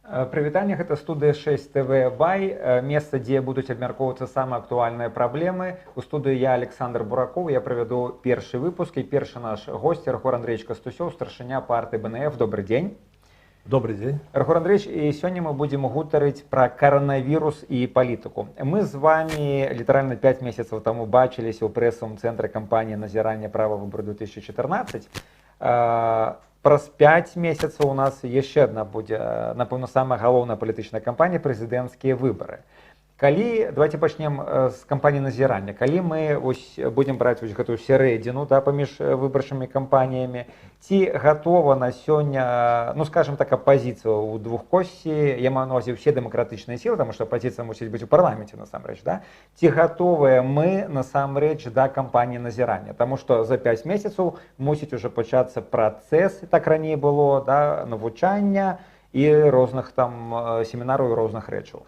Прывітанне, гэта студыя 6 ТВ Бай, месца, дзе будуць абмяркоўвацца самыя актуальныя праблемы. У студыі я Александр Бураков, я правяду першы выпуск і першы наш госць Рахор Андреевич Кастусёў, старшыня партыі БНФ. Добрый дзень. Добрый дзень. Рахор Андреевич, і сёння мы будзем гутарыць пра каранавірус і палітыку. Мы з вами літаральна 5 месяцаў таму бачыліся ў прэсавым цэнтры кампаніі назірання права выбору 2014. Праз 5 месяцаў у нас яшчэ адна будзе, напэўна, самая галоўная палітычная кампанія, прэзідэнцкія выбары. Давайте пачнем з кампаніі назірання. Калі мы будзем браць гэтую сярэдзіну паміж выбарчымі кампаніямі, ці гатова на сёння, скажем так, апазіцыя ў двухкоссі, я маю на ўвазе ўсе дэмакратычныя сілы, таму што апазіцыя мусіць быць у парламенце насамрэч, ці гатовыя мы насамрэч да кампаніі назірання, таму што за 5 месяцаў мусіць ужо пачацца працэс, так раней было, навучання і розных там семінараў і розных рэчаў.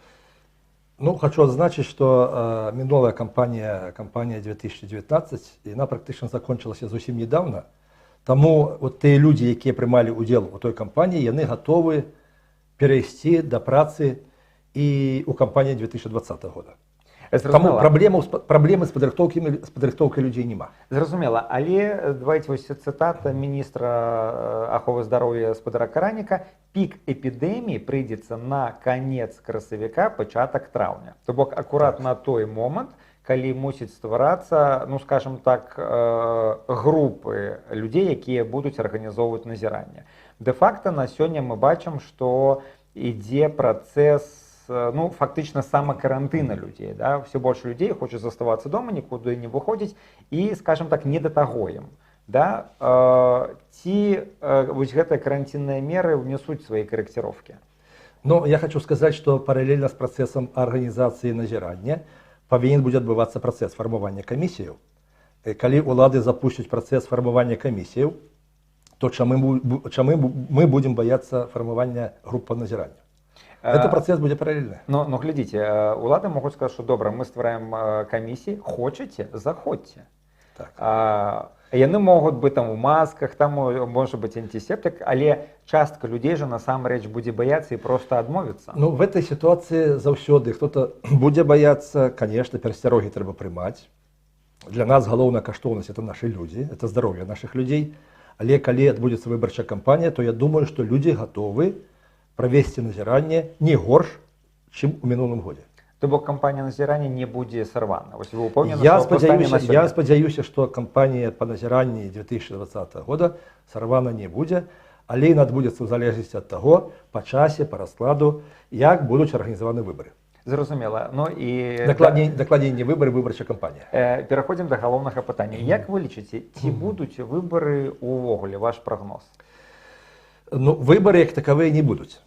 Хочу отзначить, что минулая кампания 2019, она практически закончилась совсем недавно. Тому те люди, які приймали уділ у той кампанії, вони готові перейти до праці і у кампанії 2020 року. Тому проблеми з підрихтовкою людей нема. Зразумела, але давайте ось цитата міністра аховы здароўя Спадара Караніка: пік эпідэміі прыйдзецца на канец красавіка, пачатак траўня. То бок акурат на той момант, калі мусіць стварацца, скажем так, групы людзей, якія будуць арганізоўваць назіранне. Дэ-факта на сёння мы бачым, што ідзе працэс, фактично самокарантина людей. Все больше людей хочет заставаться дома, никуда не выходить и, скажем так, не до того им. Ці вот гэтыя карантинные меры внесут свои корректировки? Я хочу сказать, что параллельно с процессом организации назирания повинен будет отбываться процесс формирования комиссий. Коли улады запустят процесс формирования комиссий, то чему мы будем бояться формирования групп по назиранию? Это процесс будет параллельный. Но глядите, улады могут сказать, что добро, мы створаем комиссии, хочете, заходите. Яны могут быть там у масках, там может быть антисептик, але частка людей же насамрэч будзе бояться и просто адмовіцца. В этой ситуации заўсёды кто-то будет бояться, конечно, перасцярогі трэба прымаць. Для нас галоўная каштоўнасць — это наши люди, это здоровье наших людей. Але калі адбудзецца выбарчая кампанія, то я думаю, что люди готовы провести назирание не горш, чем у минулым году. То бок кампанія назірання не будзе сарвана. Вы упэўнены, я спадзяюся, что кампанія по назіранні 2020 года сарвана не будзе, але і адбудзецца ў залежнасці ад таго, па часе, па раскладу, як будуць арганізаваны выбары. Зразумела. Дакладней не выбары, выбарчая кампанія. Пераходзім да галоўнага пытання. Як вы лічыце, ці будуць выбары увогуле, ваш прагноз? Выборы як таковые не будут.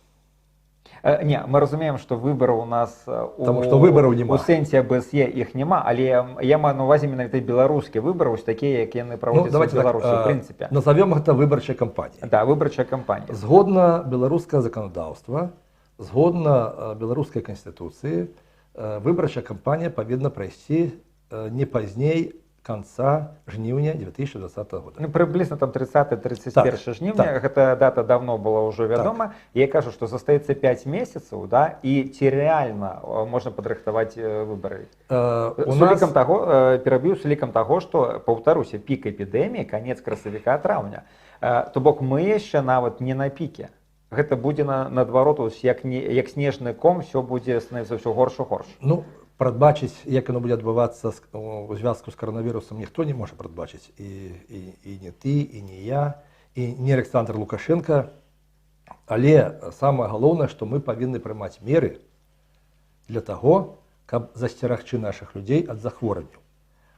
Не, мы разумеем, что выборы у нас у сэнсе АБСЕ их нема, але я маю на увазе менавіта беларускія выборы, ось такія, як яны праводзяцца ў Беларусі, в принципе. Назовем это выборчая кампанія. Да, выборчая кампанія. Згодна беларускага законодаўства, згодна беларускай канстытуцыі, выборчая кампанія павінна прайсці не пазней конца жніўня 2020 года. Приблизно там 30-31 жніўня, гэта дата давно была ўжо вядома. Я кажу, што застаецца 5 месяцаў, і ці рэальна можна падрыхтаваць выбары. Пераб'ю з улікам таго, што, паўтаруся, пік эпідэміі, канец красавіка, траўня. То бок мы яшчэ нават не на піке. Гэта будзе наадварот, як снежны ком, все будзе становіцца ўсё горш і горш. Прадбачыць, як оно будет адбывацца у звязку з каранавірусам, ніхто не можа прадбачыць. І не ты, і не я, і не Александр Лукашенко. Але самае галоўнае, што мы павінны прымаць меры для таго, каб засцерагчы наших людзей ад захворванняў,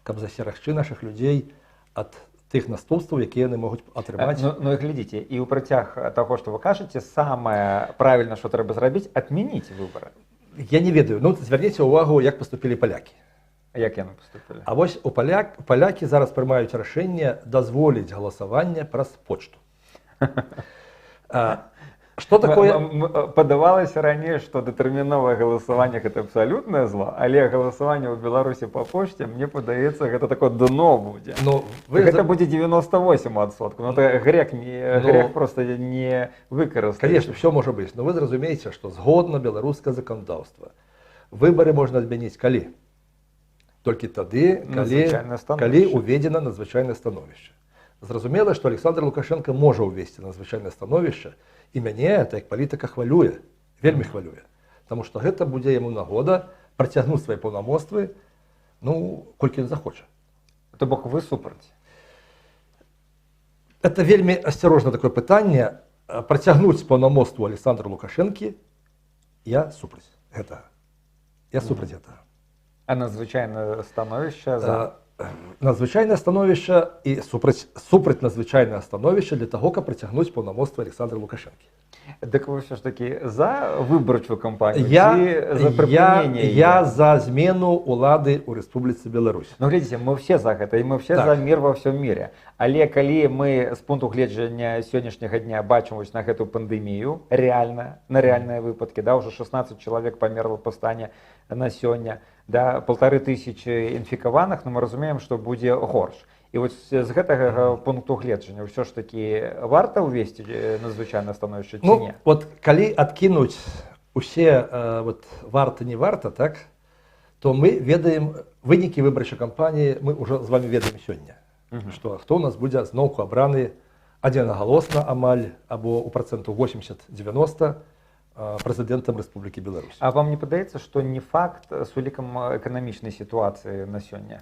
каб засцерагчы наших людзей ад тых наступстваў, якія яны могуць атрымаць. І глядзіце, і ў працяг таго, што вы кажаце, самае правільна, што трэба зрабіць, адмяніць выбары. Я не ведаю. Звярніце ўвагу, як паступілі палякі. Як яны паступілі? А вось палякі зараз прымаюць рашэнне дазволіць галасаванне праз почту. Что такое? Падавалася раней, што датэрміновае галасаванне гэта абсалютнае зло, але галасаванне ў Беларусі па пошце, мне падаецца, гэта такое дно будзе. Ну, Гэта будзе 98%. Ну, это грех просто не выкарыстаць. Конечно, все может быть, но вы зразумееце, что згодна беларускае заканадаўства выборы можна адмяніць калі? Толькі тады, калі уведзена надзвычайнае становішча. Зразумела, што Александр Лукашенко можа ўвесці надзвычайнае становішча, і мяне это як палітыка хвалюе, вельмі хвалюе. Таму што гэта будзе яму нагода працягнуць свае паўнамоцтвы, ну, колькі ён захоча. То бок вы супраць? Это вельмі асцярожна такое пытанне. Працягнуць паўнамоцтву Александра Лукашэнкі я супраць гэтага. Я супраць гэтага. А надзвычайнае становішча за? Надзвычайнае становішча і супраць надзвычайнае становішча для таго, каб працягнуць паўнамоцтва Александра Лукашэнкі. Дык вы ўсё ж такі за выбарчую кампанію ці за прыпыненне? Я за змену ўлады ў Рэспубліцы Беларусь. Ну, глядзіце, мы все за гэта, і мы все за мір ва ўсім міре. Але калі мы з пункту гледжання сённяшняга дня бачым вось на гэту пандэмію, реальна, на реальныя выпадкі, да, ўжо 16 чалавек памерла па стане на сёння, да, 1500 інфікаваных, ну, мы разумеем, што будзе горш. І вось з гэтага пункту гледжання ўсё ж такі варта ўвесці надзвычайнае становішча ці не? Ну, вот калі адкінуць усе варта не варта, так, то мы ведаем вынікі выбарчай кампаніі, мы ўжо з вами ведаем сёння, што хто у нас будзе зноўку абраны адзінагалосна амаль або ў працэнту 80-90 прэзідэнтам Рэспублікі Беларусь. А вам не падаецца, што не факт з улікам эканамічнай сітуацыі на сёння?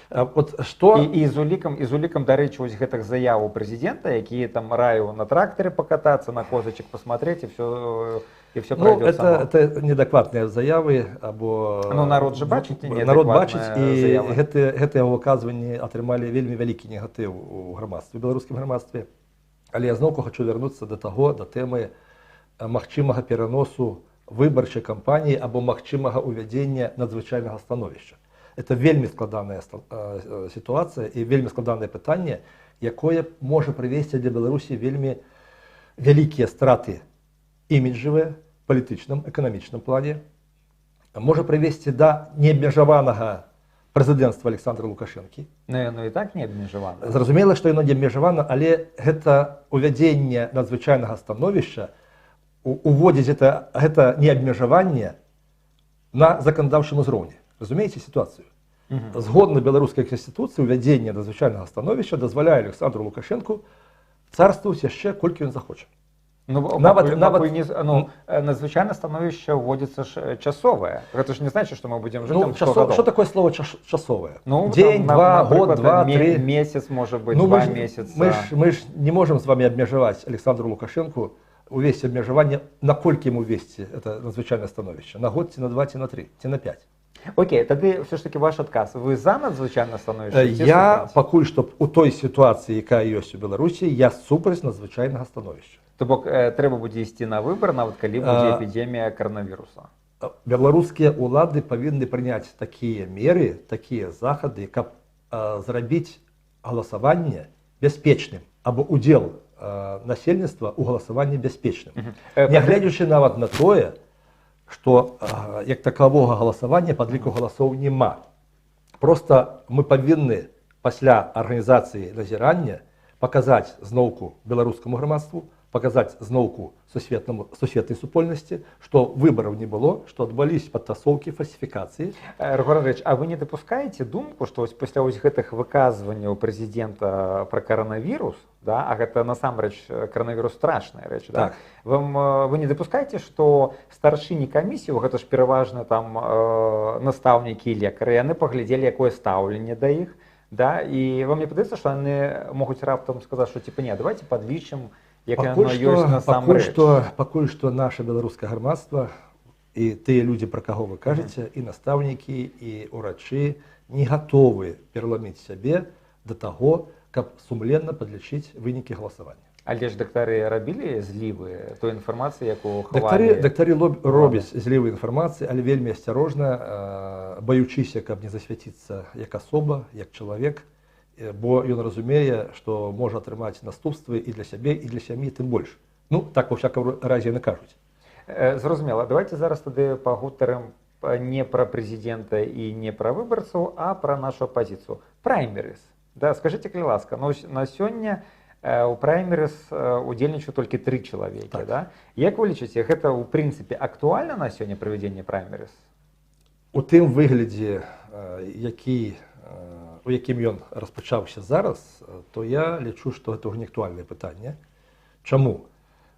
Вот што... І з улікам, дарэчы, вось гэтых заяваў прэзідэнта, які там раіў на трактары пакатацца, на козачак посмотреть, і все пройдет само. Это недакладныя заявы, або... Ну, народ же бачыць неадекватныя заявы. Народ бачыць, і гэтыя выказванні атрымалі вельмі вялікі негатыў у грамадстве, у беларускім грамадстве. Але я зноўку хочу вярнуцца да тэмы магчымага пераносу выбарчай кампаніі або магчымага ўвядзення надзвычайнага становішча. Это вельмі складаная сітуацыя і вельмі складанае пытанне, якое можа прывесці для Беларусі вельмі вялікія страты іміджавыя, палітычным, эканамічным плане, можа прывесці да неабмежаванага прэзідэнцтва Александра Лукашэнкі. Ну, яно і так не абмежавана. Зразумела, што яно не абмежавана, але гэта ўвядзенне надзвычайнага становішча уводзіць гэта неабмежаванне на заканадаўчым узроўні. Разумееце сітуацыю? Згодна беларускай канстытуцыі ўвядзенне надзвычайнага становішча дазваляе Александру Лукашэнку царствовать яшчэ колькі ён захоча. Надзвычайнае становішча ўводзіцца ж часовае. Гэта ж не значыць, што мы будзем жыць там 100 гадоў. Што такое слово часовае? Дзень, два, год, два, тры. Месяц, можа быць, 2 месяцы. Мы ж не можам з вами абмежаваць Александру Лукашэнку, увесці абмежаванне, наколькі ему весці это надзвычайнае становішча? На год, ці на 2, ці на 3, ці на 5? Окей, тады ўсё ж такі ваш адказ. Вы за надзвычайнае становішча? Я пакуль што у той сітуацыі, якая ёсць у Беларусі, я супраць надзвычайнага становішча. То бок трэба будзе ісці на выбар, нават калі будзе эпідэмія каранавіруса. Беларускія ўлады павінны прыняць такія меры, такія захады, каб зрабіць галасаванне бяспечным або удзел насельніцтва ў галасаванні бяспечным. Нягледзячы нават на тое, што як такавога галасавання падліку галасоў няма. Проста мы павінны пасля арганізацыі назірання паказаць зноўку беларускаму грамадству, паказаць зноўку сусветнай супольнасці, што выбараў не было, што адбыліся падтасоўкі, фальсіфікацыі. Рыгор Андрэевич, а вы не дапускаеце думку, што пасля гэтых выказванняў прэзідэнта пра каранавірус, да, а гэта насамрэч каранавірус страшная рэч, да? Вы не дапускаеце, што старшыні камісію, гэта ж пераважна там настаўнікі і лекары, яны паглядзелі, якое стаўленне да іх, да? І вам не падаецца, што яны могуць раптам сказаць, што типа не, давайте падлічым, Пакуль што наша беларускае грамадства і тыя людзі, пра каго вы кажаце, і настаўнікі, і ўрачы не гатовы пераламіць сябе да таго, каб сумленна падлічыць вынікі галасавання. Але ж дактары рабілі злівы той інфармацыі, якую хавалі? Дактары робяць злівы інфармацыі, але вельмі асцярожна, баючыся, каб не засвяціцца як асоба, як чалавек, бо ён разумее, што можа атрымаць наступствы і для сябе, і для сям'і, тым больш. Ну, так, во всякому разі, не кажуть. Зрозуміло. Давайте зараз тоді поговоримо не про президента і не про виборців, а про нашу опозицію. Праймерис. Да, скажіть, будь ласка, ну, на сьогодні у праймерис удзельнічаюць толькі 3 чалавекі. Так. Да? Як вы лічыце, гэта ў прынцыпе актуальна на сёння правядзенне праймерис? У тым выглядзе, у якім ён распачаўся зараз, то я лічу, што гэта ўжо не актуальнае пытанне. Чаму?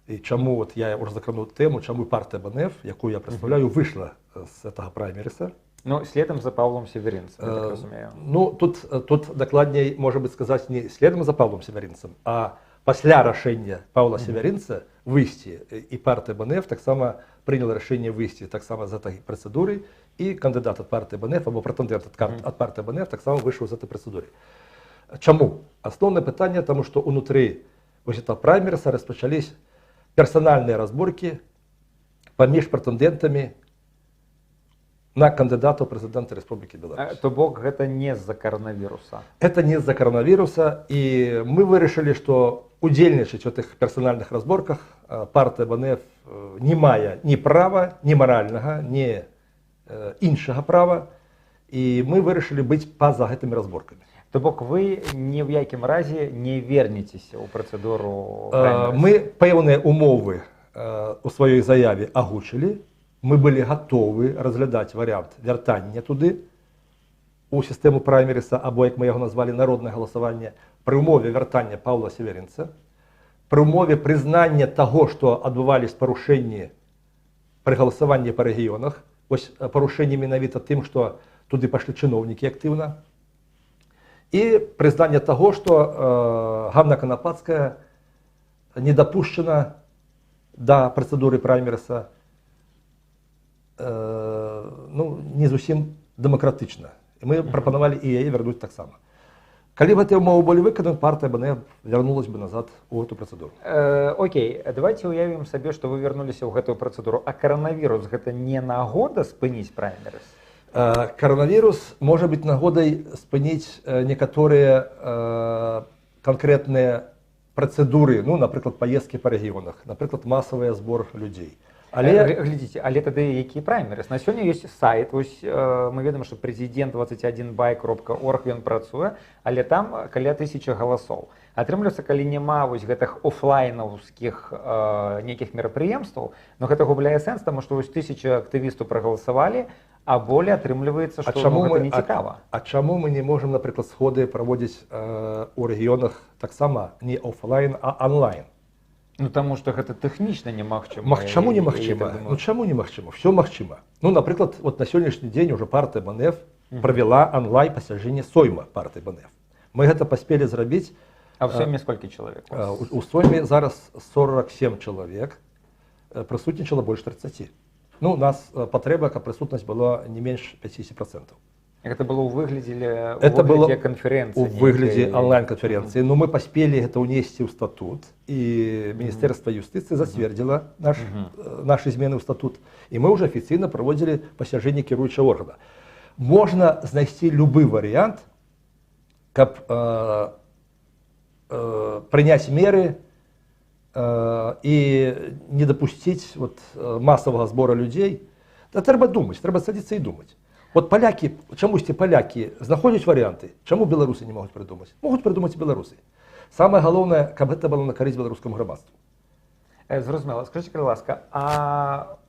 І чаму, от я уже закрануў тэму, чаму партыя БНФ, якую я прадстаўляю, выйшла з гэтага праймеріса. Ну, следам за Павлом Северинцем, я так разумею. Ну, тут дакладней, можа быць, сказаць не следам за Павлом Северинцем, а пасля рашэння Павла Северинца выйсці, і партыя БНФ таксама прыняла рашэнне выйсці таксама з гэтай працэдуры, і кандыдат ад партыі БНФ або прэтэндэнт ад партыі БНФ таксама выйшаў з гэтай працэдуры. Чаму? Асноўнае пытанне, таму што ўнутры вось этого праймеріса распачались персанальныя разборкі паміж прэтэндэнтамі на кандидата в президенты Республики Беларусь. То бок гэта не з-за коронавируса. Это не из-за коронавируса, и мы вырашили, что удзельнічаць в этих персональных разборках партия БНФ не мае ни права, ни морального, ни іншага права, и мы вырашили быть па-за гэтымі разборками. То бок вы ні в якім разе не вернецеся ў працэдуру праймерис? Мы пэўныя умовы у сваёй заяве агучылі. Мы были готовы разглядаць вариант вяртання туды у сістэму праймеріса, або, як мы яго назвалі, народнае галасаванне, пры ўмове вяртання Паўла Северинца, пры ўмове прызнання таго, што адбывались парушэнні пры галасаванні па рэгіёнах, вось парушэнні менавіта тым, што туды пашлі чыноўнікі актыўна, і прызнання таго, што Ганна Канапацкая не дапушчана да працэдуры праймеріса, ну, не зусім дэмакратычна. І мы прапанавалі і яе вярнуць таксама. Калі б гэтыя ўмовы былі выкананы, партыя БНФ вярнулась бы назад у гэту працэдуру. Окей, давайте уявім сабе, што вы вярнуліся ў гэтую працэдуру. А коронавірус гэта не нагода спыніць праймерис? Коронавірус можа быць нагодай спыніць некаторыя канкрэтныя працэдуры, ну, напрыклад, паездкі па рэгіёнах, напрыклад, масавы збор людзей. Глядзіце, але тады які праймерис? На сёння ёсць сайт, вось мы ведаем, што president21by.org ён працуе, але там каля 1000 галасоў. Атрымліваецца, калі няма вось гэтых офлайнаўскіх нейкіх мерапрыемстваў, но гэта губляе сэнс, таму што вось 1000 актывістаў прагаласавалі, а болей атрымліваецца, што гэта не цікава. А чаму мы не можам, напрыклад, сходы праводзіць у рэгіёнах таксама не офлайн, а онлайн? Ну, таму што гэта тэхнічна немагчыма. Чаму немагчыма? Ну, чаму немагчыма? Всё магчыма. Ну, напрыклад, вот на сённяшні дзень уже партыя БНФ правяла онлайн пасяджэнне сойма партыі БНФ. Мы гэта паспелі зрабіць. А ў сойме сколькі чалавек? У сойме зараз 47 чалавек, прысутнічала больш 30. Ну, у нас патрэба, каб прысутнасць была не менш 50%. Это было ў выглядзе канферэнцыі? У выглядзе онлайн-канферэнцыі. Но мы паспелі гэта ўнесці ў статут, і Міністэрства юстыцыі зацвердзіла нашы змены ў статут. І мы ўжо афіцыйна праводзілі пасяджэнне кіруючага органа. Можна знайсці любы варыянт, каб прыняць меры і не дапусціць масавага збора людзей. Трэба думаць, трэба садзіцца і думаць. Вот палякі, чамусьці палякі знаходзяць варыянты, чаму беларусы не могуць прыдумаць? Могуць прыдумаць і беларусы. Самае галоўнае, каб гэта было на карысць беларускаму грамадству. Зразумела. Скажыце, калі ласка, а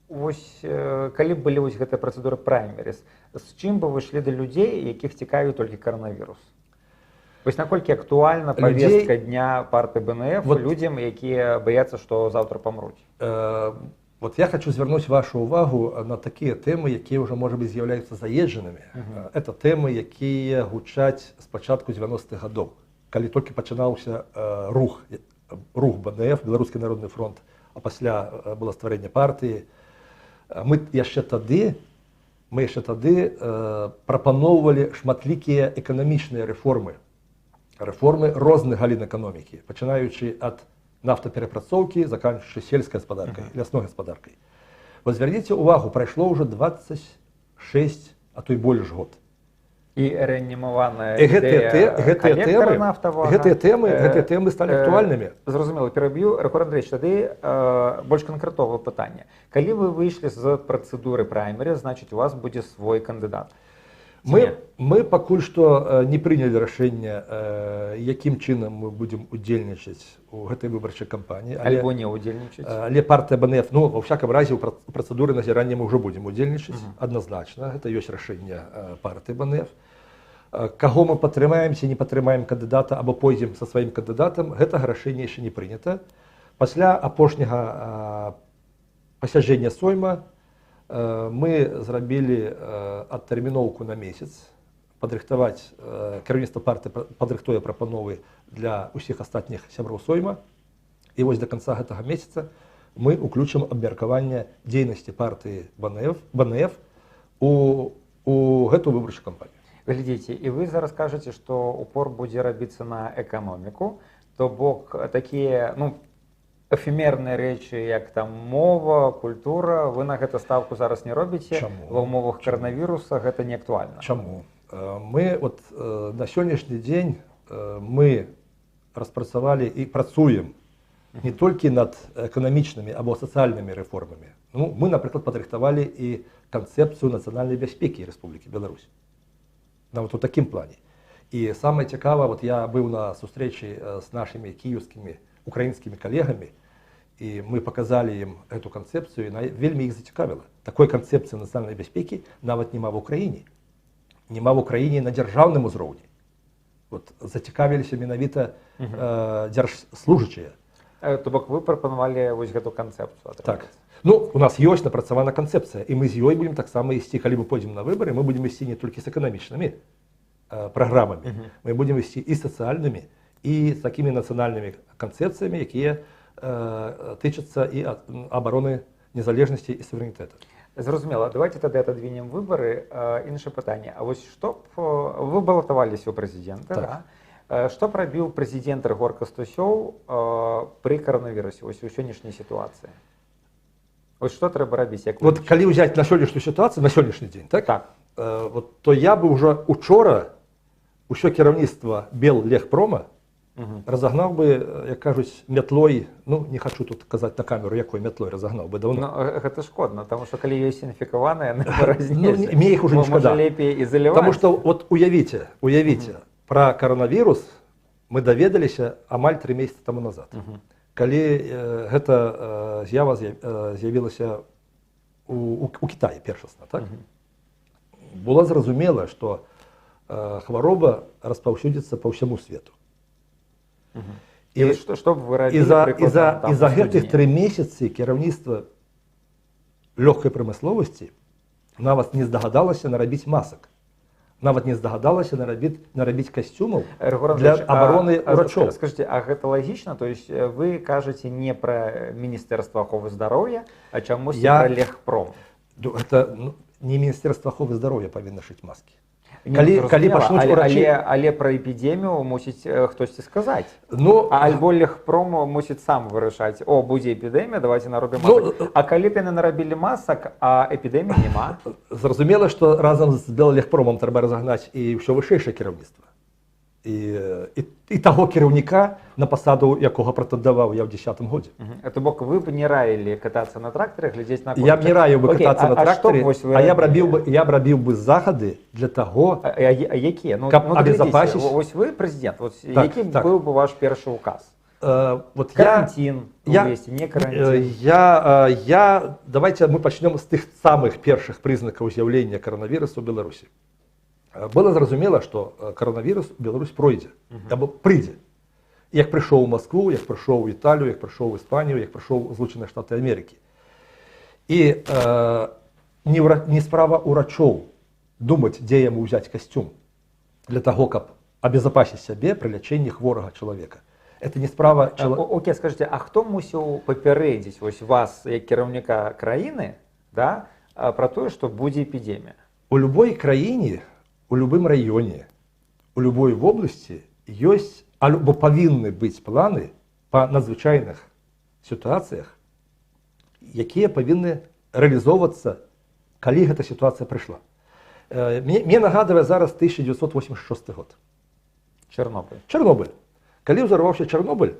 вось калі б былі вось гэтыя працэдуры праймерис, з чым бы вы ішлі да людзей, якіх цікавіў толькі коронавірус? Вось наколькі актуальна павестка дня партыі БНФ людзям, якія баяцца, што заўтра памруць? Вот я хочу звярнуць вашу увагу на такія тэмы, якія ўжо, можа быць, з'яўляюцца заезджанымі. Это тэмы, якія гучаць з пачатку 90-х гадоў, калі толькі пачынаўся рух БНФ, Беларускі народны фронт, а пасля было стварэнне партыі. Мы яшчэ тады прапаноўвалі шматлікія эканамічныя рэформы розных галін эканомікі, пачынаючы ад нафтаперапрацоўкі, заканчиваючы сельскай гаспадаркай, лясной гаспадаркай. Вот звярніце увагу, прайшло ўжо 26, а то і больш год. І реанімована І ідея колектора нафтового. Гэты тэмы сталі актуальнымі. Зразумела, пераб'ю. Рыгор Андреевич, тады больш канкрэтовае пытанне. Калі вы выйшлі з працэдуры праймеры, значыць, у вас будзе свой кандыдат. Мы пакуль што не прынялі рашэнне, якім чынам мы будзем удзельнічаць у гэтай выбарчай кампаніі. Альбо не удзельнічаць. Але партыя БНФ, ну, ва ўсякам разе, у працэдуры назірання мы ўжо будзем удзельнічаць, адназначна. Гэта ёсць рашэнне партыі БНФ. Каго мы падтрымаем, ці не падтрымаем кандыдата, або пойдзем са сваім кандыдатам, гэтага рашэння яшчэ не прынята. Пасля апошняга пасяджэння Сойма мы зрабілі адтэрміноўку на месяц, падрыхтаваць, кіраўніцтва партыі падрыхтуе прапановы для ўсіх астатніх сяброў Сойма. І вось да канца гэтага месяца мы ўключым абмеркаванне дзейнасці партыі БНФ у гэту выбарчую кампанію. Глядзіце, і вы зараз кажаце, што упор будзе рабіцца на эканоміку, то бок такія, ну, эфемерныя рэчы, як там мова, культура, вы на гэта ставку зараз не робіце? Чаму? Ва ўмовах каранавіруса гэта не актуальна. Чаму? Мы на сённяшні дзень мы распрацавалі і працуем не толькі над эканамічнымі або сацыяльнымі рэформамі. Ну, мы, напрыклад, падрыхтавалі і канцэпцыю нацыянальнай бяспекі Рэспублікі Беларусь. Нават у такім плане. І самае цікава, я быў на сустрэчы з нашымі кіеўскімі украінскімі калегамі, і мы паказалі ім эту канцэпцыю, і вельмі іх зацікавіла. Такой канцэпцыі нацыянальнай бяспекі нават няма в Украіне. Няма в Украіне на дзяржаўным узроўні. Зацікавіліся менавіта дзяржслужачыя. То бок вы прапанавалі вось гэту канцэпцыю. Так. Ну, у нас ёсць напрацавана канцэпцыя, і мы з ёй будзем таксама ісці, калі мы пойдзем на выбары, мы будзем ісці не толькі з эканамічнымі праграмамі, мы будзем ісці і сацыяльнымі, і з такімі нацыянальнымі канцэпцыямі, якія тычацца і абароны незалежнасці і суверэнітэта. Зразумела. Давайте тады отодвинем выборы. Іншае пытанне. А вось што б вы балатаваліся ў прэзідэнта, так. Што б рабіў прэзідэнт Рыгор Кастусёў пры каранавірусе вось у сённяшняй сітуацыі? Вось што трэба рабіць? Калі ўзяць на сённяшнюю сітуацыю, на сённяшні дзень, так? То я бы ўжо учора ўсё кіраўніцтва Беллегпрома разогнал бы, як кажуць, мятлой, ну, не хочу тут казаць на камеру, якой мятлой разогнал бы давно. Ну, гэта шкодна, потому что калі ёсць інфікаваныя, яны паразніліся. Ну, мне іх уже не шкода. Можа лепей ізаляваць. Потому что, уявіце, про коронавірус мы даведаліся амаль 3 месяцы тому назад. Калі гэта з'ява з'явілася у Кітаі першасна, так? Было зразумела, што хвароба распаўсюдзіцца па ўсяму свету. І што б вы рабілі? І за гэтых 3 месяцы кіраўніцтва лёгкай прамысловасці нават не здагадалася нарабіць масак. Нават не здагадалася нарабіць касцюмаў для абароны ўрачоў. Скажите, а гэта лагічна? То есть вы кажаце не пра Міністэрства аховы здароўя, а чамусьці пра Легпром? Гэта не Міністэрства аховы здароўя павінна шыць маскі. Калі пачнуць урачы... Але пра эпідэмію мусіць хтосьці сказаць. Альбо Легпром мусіць сам вырашаць: о, будзе эпідэмія, давайте наробім масак. А калі б яны нарабілі масак, а эпідэміі няма? Зразумела, што разам з Беллегпромам трэба разагнаць і ўсё вышэйшае кіраўніцтва. І таго кіраўніка, на пасаду якога прэтэндаваў я ў 10-м годзе. То бок вы б не раілі катацца на трактары, глядзець на кончик? Я б не раіў бы катацца на трактары, а я б рабіў бы захады для таго, каб абезапасіць. Вось вы прэзідэнт, які быў бы ваш першы указ? Карантин увесці, не карантин? Давайте мы пачнём з тых самых першых прызнакаў з'яўлення каранавірусу ў Беларусі. Было зразумела, што каранавірус у Беларусь пройдзе, або прыйдзе. Як прыйшоў у Маскву, як прыйшоў у Італію, як прыйшоў у Іспанію, як прыйшоў у Злучаныя Штаты Амерыкі. І не справа ўрачоў думаць, дзе яму ўзяць касцюм для таго, каб абезапасіць сябе пры лячэнні хворага чалавека. Это не справа... Окей, скажите, а хто мусіў папярэдзіць вось вас, як кіраўніка краіны, пра тое, што будзе эпідэмія? У любой краіне, у любым раёне, у любой вобласці ёсць або павінны быць планы па надзвычайных сітуацыях, якія павінны рэалізоўвацца, калі гэта сітуацыя прыйшла. Мне нагадывает зараз 1986 год. Чорнобиль. Чорнобыль. Коли взорвався Чорнобыль,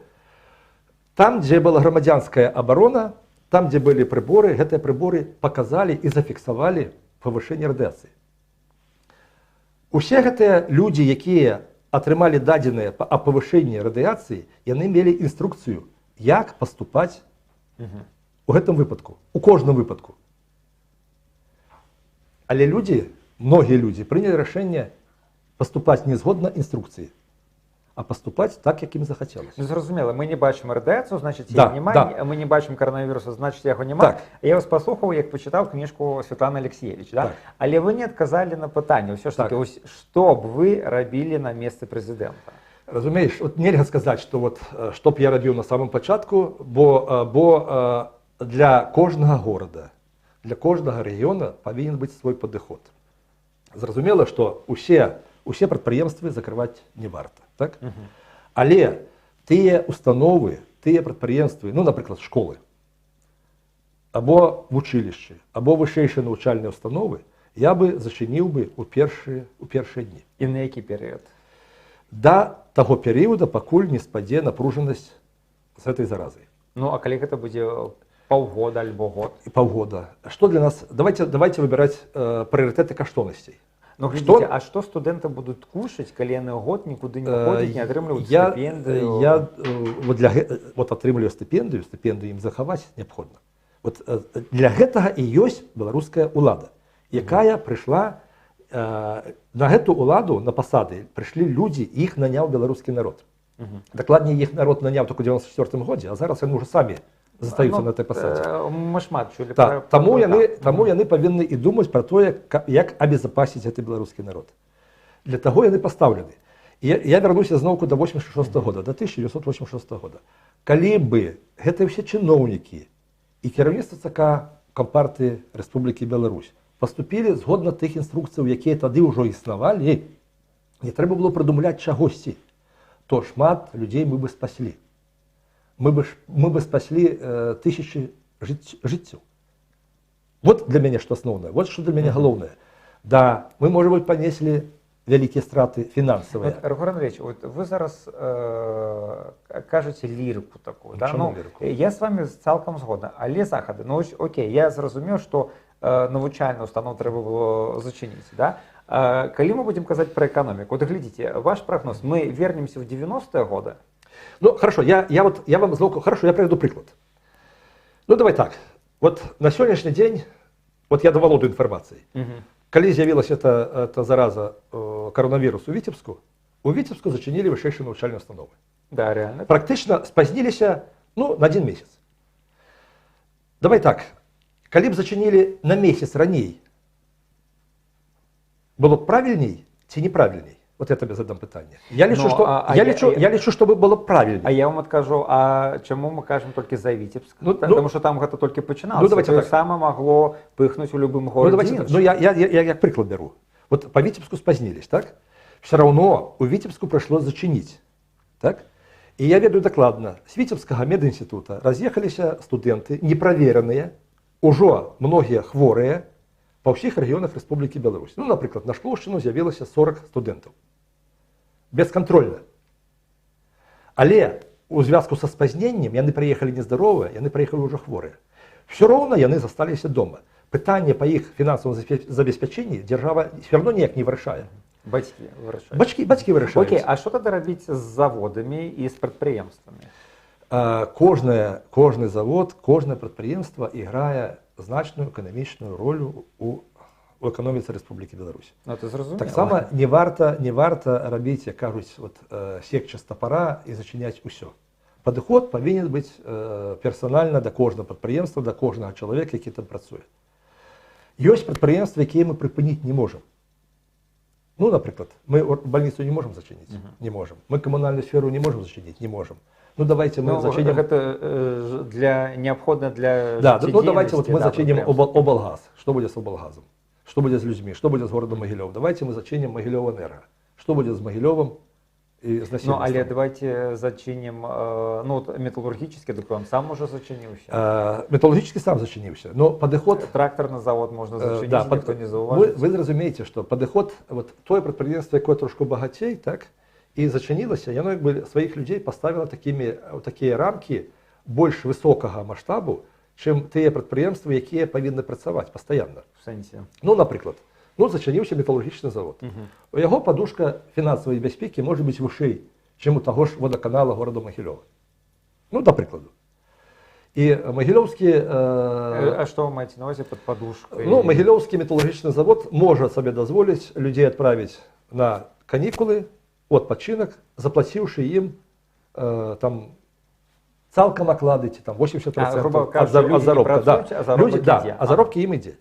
там, где была громадянская оборона, там, где были приборы, эти приборы показали и зафиксовали повышение радиации. Усе гэтыя люди, якія атрымалі дадзеныя о повышении радиации, яны мелі інструкцыю, як поступать у гэтым выпадку, у кожным выпадку. Але люди, многие люди, приняли решение поступать не згодна інструкції, а поступать так, як їм захотілося. Ну, зрозуміло, ми не бачимо радіацію, значить Да, її немає, да. ми не бачимо коронавірусу, значить його немає. Так. Я вас послухав, як почитав книжку Світлани Алексєєвич, да? Так. Але ви не відказали на питання, все ж таки, Так. ось, що б ви робили на місці президента? Разумееш, от нельга сказати, що от, що б я робив на самому початку, бо для кожного города, для кожного регіону повинен бути свій підход. Зрозуміло, що усе підприємства закривати не варто. Так? Але тыя установи, тыя підприємства, ну, наприклад, школи, або вучилища, або вищейші навчальні установи, я би зачинив би у перші дні. І на який період? До того періоду, покуль не спаде напруженість з цією заразою. Ну, а коли це буде паўгода альбо год? И полгода. Что для нас? Давайте выбирать приоритеты коштовностей. Ну, глядите, а что студенты будут кушать, коли яны год никуда не ходят, не атрымліваюць стипендию? Я вот атрымліваю стипендию им захаваць необходимо. Вот для гэтага і ёсць беларуская ўлада, якая пришла на гэту ўладу, на пасады прыйшлі людзі, іх наняў беларускі народ. Дакладней, іх народ наняў только ў 94 годзе, а зараз яны ўжо самі застаюцца на этой пасадзе. Мы шмат чулі Так, таму яны павінны і думаць пра тое, як абезапасіць гэты беларускі народ. Для таго яны пастаўлены. Я вярнуся зноўку до 86 года, до 1986 года. Калі бы гэтыя ўсе чыноўнікі і кіраўніцтва ЦК Кампартыі Рэспублікі Беларусь паступілі згодна тых інструкцыяў, якія тады ўжо існавалі, не трэба было прыдумляць чагосьці, то шмат людзей мы бы спаслі. Мы бы спасли тысячи жыццяў. Вот для меня что основное, вот что для меня главное. Да, мы, может быть, понесли вялікія страты фінансавыя. Рыгор Андреевич, вот вы зараз кажете лірыку такую. Да? Ну, я с вами цалкам згодна. Але захады, ну окей, я зразумеў, што навучальную установу трэба было зачыніць. Да? Калі мы будем казаць пра эканоміку, вот глядите, ваш прогноз, мы вернемся в 90-е годы? Ну, хорошо, я вам злоку, хорошо, я приведу приклад. Ну, давай так. Вот на сегодняшний день, вот я доволодую информацией. Коли з'явилась эта зараза коронавирус у Витебску зачинили высшейшие навчальные установы. Да, реально. Практично спознились, ну, на 1 месяц. Давай так. Коли б зачинили на месяц раней, было б правильней ці неправильней? Вот я тебе задам питання. Я лічу, що було б правильно. А я вам откажу, а чому ми кажемо тільки за Витебск? Тому що там це тільки починалося. Ну, це саме могло пихнути у будь-якому городі. Ну, я як приклад беру. Вот по Витебску спознились, так? Все равно у Витебску пришлось зачинить, так? И я ведаю докладно, с Витебского мединститута разъехались студенты, непроверенные, уже многие хворые, по всіх регіонах Республіки Білорусь. Ну, наприклад, на Шкловщину з'явилося 40 студентів. Безконтрольно. Але у зв'язку со спазненням яны приїхали нездорові, яны приїхали вже хворі. Все равно яны засталися дома. Питання по їх фінансовому забезпеченні держава все равно ніяк не вирішає. Батьки вирішають. Батьки вирішають. Окей, а що тоді робити з заводами і з підприємствами? Кожний завод, кожне підприємство грає значну економічну роль у економіці Республіки Білорусь. Ну, це зрозуміло. Так само не варто робити, як кажуть, секча з топора і зачиняти усе. Підход повинен бути персонально до кожного підприємства, до кожного чоловіка, який там працює. Є підприємства, які ми припинити не можемо. Ну, наприклад, ми больницю не можемо зачинити? Не можемо. Ми комунальну сферу не можемо зачинити? Не можемо. Ну, давайте мы зачиним... Это необходимо для ну, давайте вот мы зачиним облгаз. Что будет с облгазом? Что будет с людьми? Что будет с городом Могилев? Давайте мы зачиним Могилев-Энерго. Что будет с Могилевым? і з Ну, насельніцтвом. але давайте зачиним, ну, от металлургический, так он сам уже зачинився. Металургічний сам зачинився. Но підход Тракторний завод можна зачинити, да, ніхто не зауважить. ви зрозумієте, що підход, от той підприємство, яке трошки багатей, так, і зачинилося, і воно якби своїх людей поставило такі рамки більш високого масштабу, чим ті підприємства, які повинні працювати постійно. В сенсі. Ну, наприклад, зачинився металургічний завод. У його подушка фінансової безпеки може бути вищий, ніж у того ж водоканалу города Могилєва. Ну, до прикладу. І Могилєвський... А що ви маєте на увазі під подушкою? Ну, Могилєвський металургічний завод може собі дозволити людей відправити на канікули, відпочинок, заплативши їм там цілком окладите, там 80% грубо от кажучи, люди не заробка. працюють, а заробок Люди, йде. а заробки їм йде.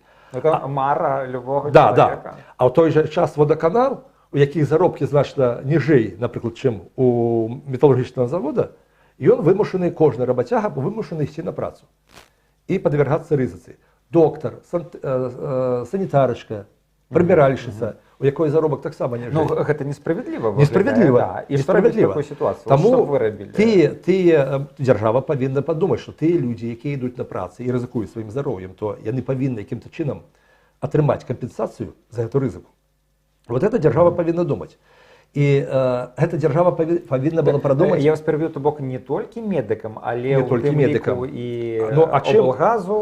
Це мара любого Да, чоловіка. да. А в той же час водоканал, у яких заробки значно ніжей, наприклад, чим у металургічного заводу, і він вимушений, кожен роботяга вимушений йти на працю і підвергатися ризиці. Доктор, санітарочка, прибиральщиця, у якої заробок так само ніжей. Ну, це несправедливо. Несправедливо. Да. І що робити в такій ситуації? Тому Що б ви робили? держава повинна подумати, що ті люди, які йдуть на працю і ризикують своїм здоров'ям, то вони повинні яким-то чином отримати компенсацію за цю ризику. Вот это держава повинна думати. І ця держава повинна була продумати. Я вас переб'ю, то бок не тільки медикам, але Не тільки медикам. І облгазу. облгазу.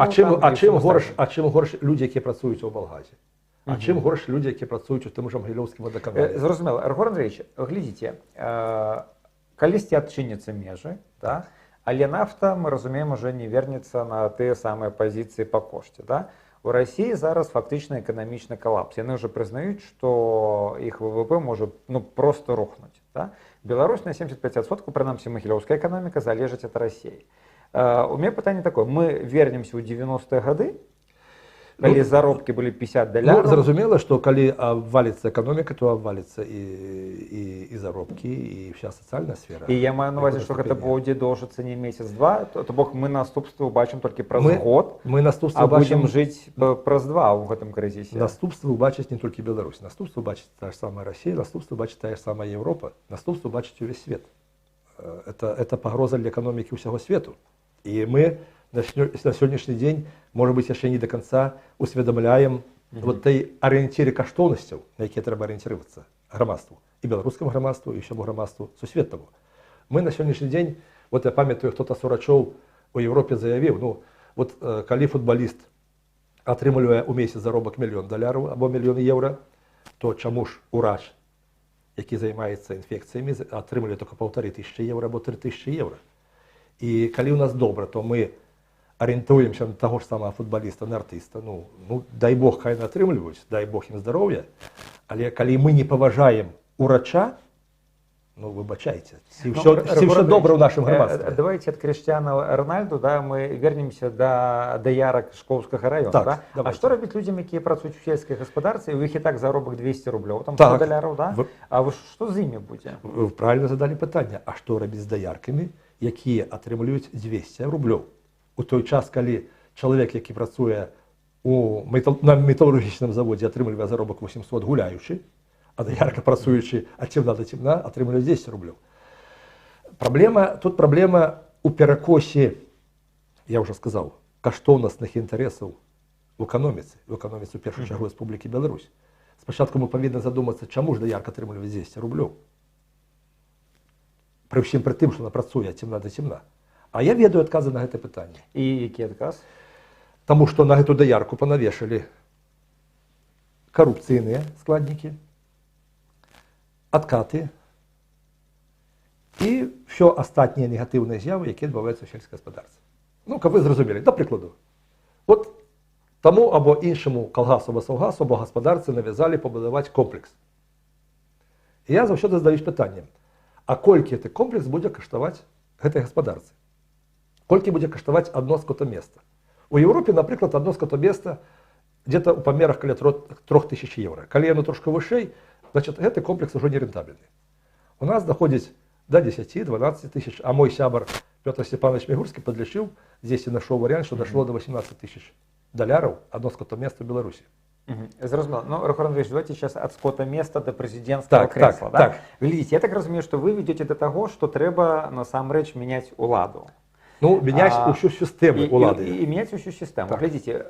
А чим горше люди, які працюють у облгазі? А чим горше люди, які працюють у тому ж Могилєвському водоканалі? Зрозуміло. Григорій Андрійович, глядіть, колись відчиняться межі, да? Але нафта, ми розуміємо, вже не вернеться на ті самі позиції по кошті. Да? У Росії зараз фактично економічний колапс. Вони вже признають, що їх ВВП може просто рухнути. Да? Білорусь на 75%, принаймні Могилєвська економіка, залежить від Росії. У мене питання таке, ми вернемося у 90-ті роки, коли заробки були $50. Ну, зрозуміло, що коли обвалиться економіка, то обвалиться і заробки, і вся соціальна сфера. І я маю на увазі, що це буде довжитися не місяць-два, то бок ми наступство бачимо тільки праз год, а будемо жити праз два у цьому кризисі. Наступство бачить не тільки Білорусь, наступство бачить та ж сама Росія, наступство бачить та ж сама Європа, наступство бачить увесь світ. Це погроза для економіки всього світу. І ми на сьогоднішній день, може бути, ще не до кінця усвідомляємо вот той орієнтири коштовностей, на які треба орієнтуватися громадству, і білоруському громадству, і всьому громадству сусвітному. Ми на сьогоднішній день, от я пам'ятаю, хтось Сурачов у Європі заявив, ну, от коли футболіст отримує у місяць заробок $1 мільйон або $1 мільйон євро, то чому ж врач, який займається інфекціями, отримує тільки 1500 євро або 3000 євро. І коли у нас добре, то ми орієнтуємося на того ж самого футболіста, на артиста. Ну, дай Бог, хай не отримують, дай Бог їм здоров'я. Але коли ми не поважаємо врача, ну, вибачайте, все добре у нашому громадстві. Давайте від Кріштіану Рональду, да, ми вернемося до ярок Шкловського району. Так, да? А що робити людям, які працюють в сільській господарстві, у них і так заробок $200, там $100, да? А що з ними буде? Ви правильно задали питання, а що робити з доярками, які отримують $200? У той час, коли чоловік, який працює на металургічному заводі, отримує заробок 800 гуляючи, а доярка працюючи від темна до темна, отримує $10. Тут проблема у перекосі, я вже сказав, коштовностних інтересів в економіці в першу чергу Республіки Білорусь. Спочатку ми повинні задуматися, чому ж доярка отримує $200. При всім при тим, що вона працює від темна до темна. А я ведаю відкази на це питання. І який відказ? Тому що на цю доярку понавішали корупційні складники, откати і все останні негативні з'яви, які відбуваються в сільській господарстві. Ну, як ви зрозуміли, до прикладу, от тому або іншому колгасу або совгасу або господарці нав'язали побудувати комплекс. І я завжди задаюсь питанням, а кольки цей комплекс буде коштувати цій господарці? Кольки буде коштувати одно скотомісце? У Європі, наприклад, одно скотомісце где-то у померах каля 3000 євро. Коли воно трошки вищий, значить, цей комплекс вже не рентабельний. У нас доходить до 10-12 тисяч, а мой сябр Петр Степанович Мігурський подлічив, здесь і знайшов варіант, що дошло до $18 000 одно скотомісце в Білорусі. Зрозуміло. Ну, Рахор Андреевич, давайте сейчас от скота места до президентского Так, кресла. так, Да? так. Глядите, я так разумею, что вы ведете до того, что треба насамрэч менять уладу. Ну, менять усю систему И улады. менять всю систему. Так. Глядите,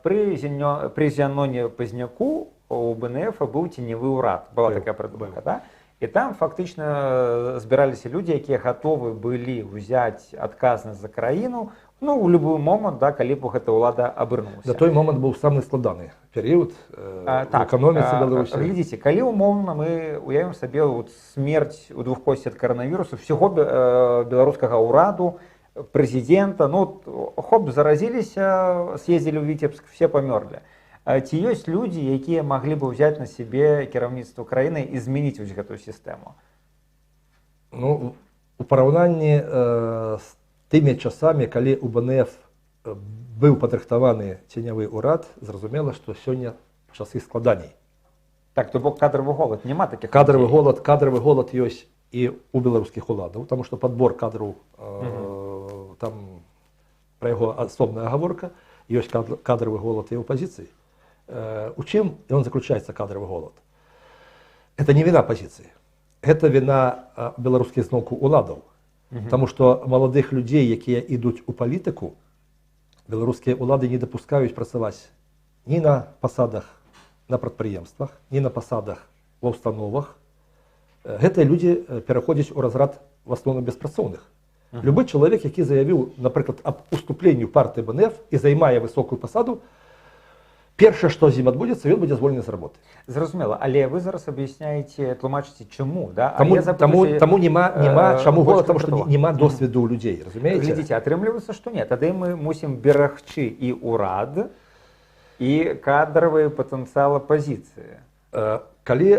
при Зяноне Пазняку у БНФ был теневый урад. Была Был, такая придумка, был. да? И там фактично збиралися люди, які готовы были взять адказнасць за краіну, ну, у любой момент, да, калі б гэта ўлада абырнулася. На той момент был самый складаны период в экономице Беларуси. Глядзіце, калі умоўна мы уявім сабе вот смерць у двухкосці ад каранавірусу всего беларускага ўраду, прэзідэнта, ну, хоп, заразіліся, съездили ў Віцебск, все памёрлі. Ці ёсць людзі, якія маглі бы ўзяць на сябе кіраўніцтва краіны і змяніць вось гэтую сістэму? Ну, у параўнанні з тымі часамі, калі у БНФ быў падрыхтаваны ценявы ўрад, зразумела, што сёння часы складаней. Так, то бок кадровый голод, няма таких Кадровый людей? голод ёсць і у беларускіх уладаў, таму што падбор кадраў, там пра яго асобная гаворка, ёсць кадровый голод і ў апазіцыі. У чым ён заключаецца кадровый голод? Это не вина апозіцыі, гэта вина беларускіх зноўку уладаў. Таму што маладых людзей, якія ідуць у палітыку, беларускія ўлады не дапускаюць працаваць ні на пасадах на прадпрыемствах, ні на пасадах ва ўстановах. Гэтыя людзі пераходзяць у разрад в асноўным беспрацоўных. Любы чалавек, які заявіў, напрыклад, аб уступленні ў партыі БНФ і займае высокую пасаду, першае, што з ім адбудзецца, ён будзе звольнены з работы. Зразумела, але вы зараз аб'ясняеце, тлумачыце, чаму, да? Таму няма чаму голод, таму што няма досведу ў людзей, разумееце? Глядзіце, атрымліваецца, што не. Тады мы мусім берагчы і ўрад, і кадравыя патэнцыял апазіцыі. Калі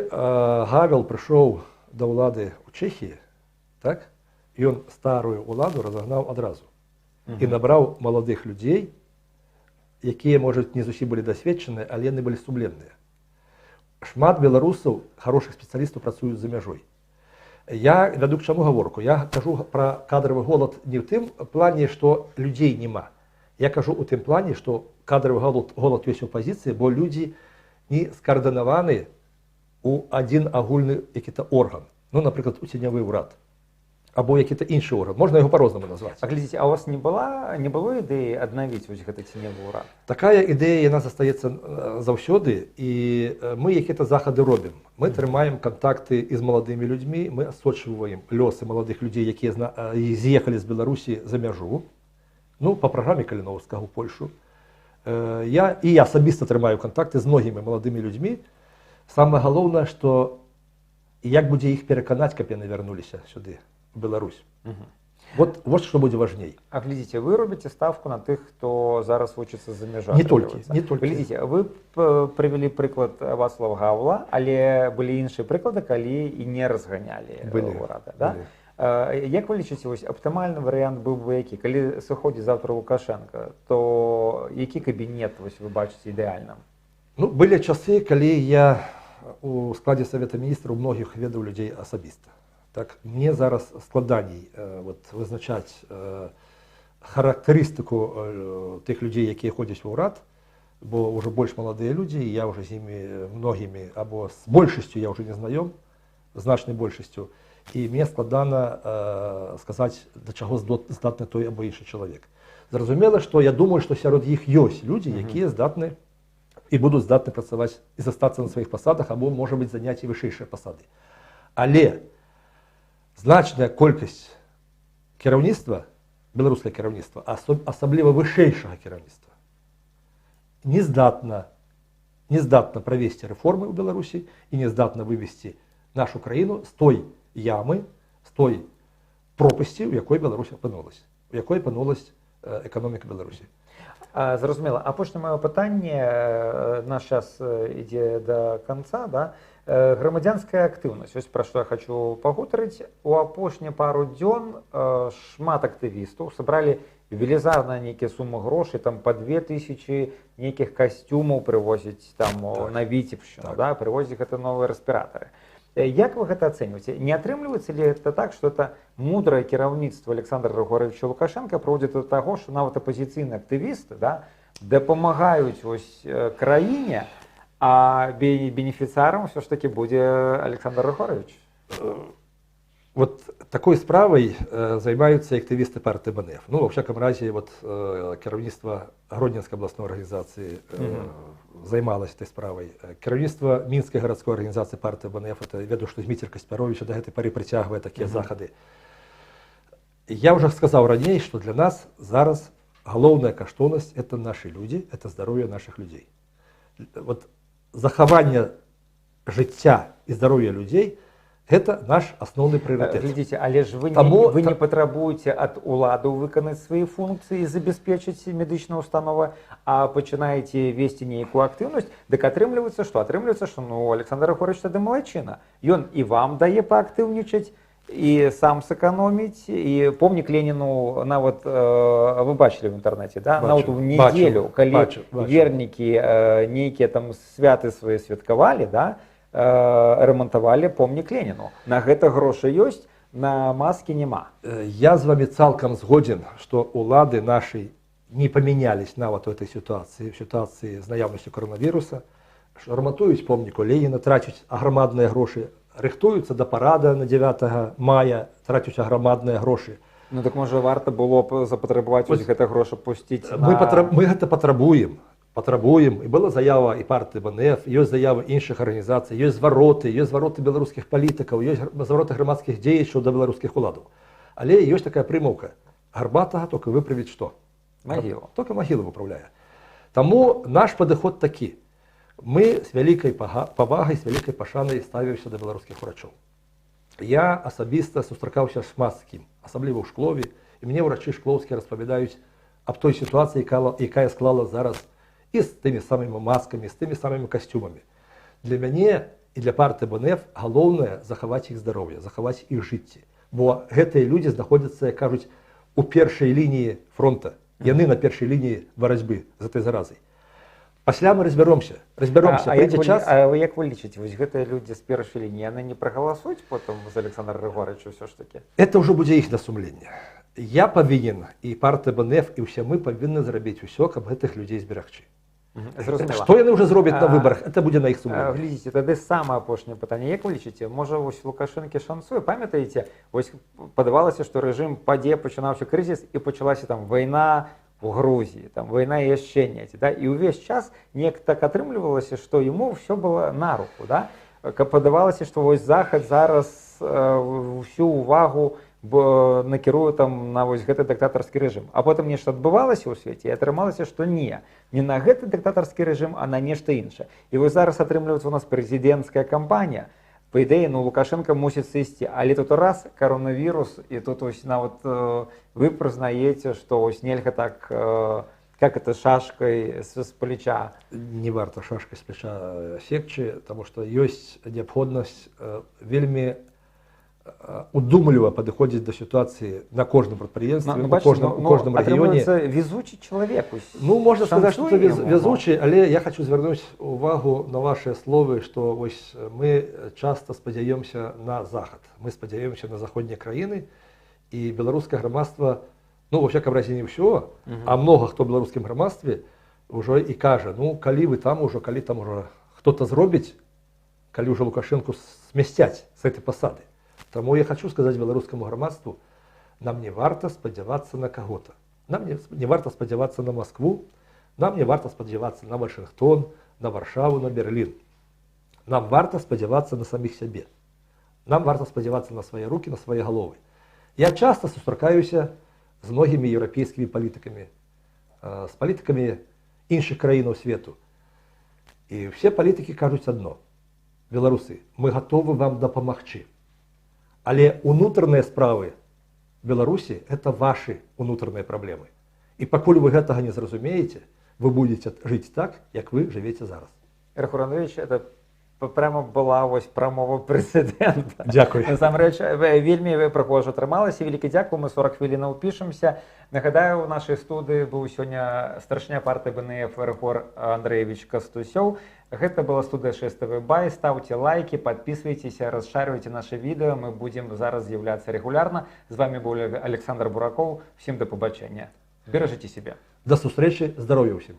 Гавел прыйшоў да ўлады ў Чэхіі, так, ён старую ўладу разагнаў адразу і набраў маладых людзей, якія, можа, не зусім былі дасведчаныя, але яны былі сумленныя. Шмат беларусаў, хорошых спецыялістаў працуюць за мяжой. Я вяду к чаму гаворку. Я кажу пра кадравы голад не ў тым плане, што людзей няма. Я кажу ў тым плане, што кадравы голад ёсць у апазіцыі, бо людзі не скаардынаваны ў адзін агульны які-то орган. Ну, напрыклад, у ценявы ўрад. Або які-то іншы орган. Можна яго па-рознаму назваць. А глядзіце, а у вас не было ідэі аднавіць вось гэты ценевы ўрад? Такая ідэя, яна застаецца заўсёды, і мы які-то захады робім. Мы трымаем кантакты з маладымі людзьмі, мы асочваем лёсы маладых людзей, якія з'ехалі з Беларусі за мяжу, ну, па праграме Каліноўскага ў Польшу. Я асабіста трымаю кантакты з многімі маладымі людзьмі. Самае галоўнае, што як будзе іх пераканаць, каб яны вярнуліся сюды, в Беларусь. Вот што будзе важней. А глядзіце, вы робіце ставку на тых, хто зараз вучыцца за мяжой. Не толькі. Глядзіце, вы прывялі прыклад Вацлава Гаўла, але былі іншыя прыклады, калі і не разганялі ўрада. Да? Як вы лічыце, вось аптымальны варыянт быў бы які? Калі сыходзіць заўтра Лукашенко, то які кабінет вось вы бачыце ідэальным? Ну, былі часы, калі я у складзе Савета Міністраў многіх ведаў людзей асабіста. Так, мне зараз складаней вызначаць характарыстыку тых людзей, якія ходзяць ва ўрад, бо ўжо больш маладыя людзі, і я ўжо з імі многімі, або з большасцю я ўжо не знаём, значнай большасцю, і мне складана сказаць, да чаго здатны той або іншы чалавек. Зразумела, што я думаю, што сярод іх ёсць людзі, якія здатны і будуць здатны працаваць і застацца на сваіх пасадах, або, можа быць, заняць і вышэйшыя пасады. Але значная колькасць кіраўніцтва, беларускае кіраўніцтва, асабліва вышэйшага кіраўніцтва, не здатна правесці рэформы ў Беларусі і не здатна вывесці нашу краіну з той ямы, з той пропасці, у якой Беларусь апынулась, у якой апынулась эканоміка Беларусі. Зразумела. Апошняе маё пытанне, наш час ідзе да канца, да? Грамадзянская актыўнасць, ось пра што я хочу пагутарыць. У апошнія пару дзён шмат актывістаў сабралі велізарныя нейкія сумы грошай, там па 2000 нейкіх касцюмаў прывозяць там на Віцебшчыну, да, прывозяць гэта новыя рэспіратары. Як вы гэта ацэньваеце? Не атрымліваецца ли это так, што это мудрае кіраўніцтва Александра Григорьевича Лукашенка прыводзіць да таго, што нават апазіцыйныя актывісты, да, дапамагаюць вось краіне А бенефіцыярам все ж таки будзе Александр Рыхорович. Вот такой справой займаюцца актывісты партыі БНФ. Ну, во всяком разе, вот кіраўніцтва Гродненскай абласной арганізацыі займалась этой справой. Кіраўніцтва Мінскай гарадской арганізацыі партыі БНФ, это веду, што Дмітрий Каспярович до гэтай пары прыцягвае такія захады. Я уже сказал ранее, что для нас зараз галоўная каштоўнасць — это наши люди, это здоровье наших людей. Вот захаванне жыцця і здароўя людей — это наш основный приоритет. Глядзіце, але ж вы не патрабуеце ад уладаў выканаць свае функцыі і забяспечыць медычную установу, а пачынаеце весці нейкую актыўнасць, дык атрымліваецца, што ну, Александр Рыхорович тады малайчына. Ён і вам дае паактыўнічаць, і сам сэканоміць, і помнік Леніну нават вы бачылі в інтэрнэце, да? Нават у нядзелю, калі вернікі нейкія там святы свае святкавалі, да? Ремонтавалі помнік Леніну. На гэта грошы ёсць, на маскі няма. Я з вами цалкам згоден, што улады нашай не памянялись нават у этой ситуации, в ситуации з наяўнасцю коронавіруса, што рамантуюць помніку Леніна, трацяць аграмадныя грошы, рыхтуюцца да парада на 9 мая, трацяць аграмадныя грошы. Ну так можа варта было б запатрабаваць вось гэта грошы пусціць мы гэта патрабуем, і была заява і партыі БНФ, ёсць заявы іншых арганізацый, ёсць звароты беларускіх палітыкаў, ёсць звароты грамадскіх дзеячаў да беларускіх уладаў. Але ёсць такая прымаўка: гарбатага толькі выправіць што? Магілу. Толькі магілу выправляе. Таму наш падыход такі: мы з вялікай павагай, з вялікай пашанай ставімся да беларускіх урачоў. Я асабіста сустракаўся шмат з кім, асабліва ў Шклове, і мне ўрачы шклоўскія распавядаюць аб той сітуацыі, якая склала зараз і з тымі самымі маскамі, з тымі самымі касцюмамі. Для мяне і для партыі БНФ галоўнае захаваць іх здароўе, захаваць іх жыцці. Бо гэтыя людзі знаходзяцца, як кажуць, у першай лініі фронта. Яны на першай лініі барацьбы з гэтай заразай. Пасля мы разбяромся, прыйдзе час. А як вы лічыце, вось гэтыя людзі з першай лініі, яны не прагаласуюць потым за Александра Рыхоровича ўсё ж такі? Это ўжо будзе іх сумленне. Я павінен, і партыя БНФ, і ўсе мы павінны зрабіць усё, каб гэтых людзей зберагчы. Што яны ўжо зробяць на выбарах, это будзе на іх сумленне. Глядзіце, тады самае апошняе пытанне. Як вы лічыце, можа вось Лукашэнкі шанцуе? Памятаеце, вось падавалася, што рэжым падзе, пачынаўся крызіс і пачалася там вайна у Грузіі, там вайна яшчэ недзе, да? І ўвесь час неяк так атрымлівалася, што яму ўсё было на руку, да? Падавалася, што вось Захад зараз всю увагу накірую там на вось гэты дыктатарскі рэжым. А потым нешта адбывалася ў свеце, і атрымалася, што не на гэты дыктатарскі рэжым, а на нешта іншае. І вось зараз атрымліваецца у нас прэзідэнцкая кампанія. Па ідэі, ну, Лукашенко мусіць сысці, але тут раз коронавірус, і тут ось нават вы прызнаеце, што ось нельга так, как это, шашкой з плеча. Не варта шашкай з плеча секчы, таму што ёсць неабходнасць вельмі удумліва падыходзіць да сітуацыі на кожным прадпрыемстве, у кожным рэгіёне. Везучы чалавек. Ну, можна сказаць, што везучы, але я хочу звярнуць увагу на вашыя словы, што вось мы часта спадзяёмся на Захад. Мы спадзяёмся на заходнія краіны, і беларускае грамадства, ну, во всяком разе не ўсё, а многа хто ў беларускім грамадстве ўжо і кажа, ну, калі там ужо хто-то зробіць, калі ўжо Лукашэнку смясцяць з гэтай пасады. Таму я хочу сказаць беларускаму грамадству, нам не варта спадзявацца на каго-то. Нам не варта спадзявацца на Маскву, нам не варта спадзявацца на Вашынгтон, на Варшаву, на Берлін. Нам варта спадзявацца на саміх сябе. Нам варта спадзявацца на свае рукі, на свае галовы. Я часта сустракаюся з многімі еўрапейскімі палітыкамі, з палітыкамі іншых краінаў свету. І все палітыкі кажуць адно: беларусы, мы гатовы вам дапамагчы. Але унутраныя справы Беларусі — это ваши унутраныя праблемы. І пакуль вы гэтага не зразумееце, вы будете жыць так, як вы жывеце зараз. Рахуранович, это прямо была вось прамова прэзідэнта. Дзякуй. Насамрэч, вельмі прыгожа атрымалася. Вялікі дзякуй, мы 40 хвілінаў пішемся. Нагадаю, у нашай студыі быў сёння старшыня партыі БНФ Рыхор Андрэевич Кастусёў. Гэта была студыя 6 Бай. Ставьте лайки, подписывайтесь, расшаривайте наши відео. Мы будем зараз з'являцца регулярно. З вами быў Александр Буракоў. Всім да побачення. Бережите себя. До сустрэчы, здароўя ўсім.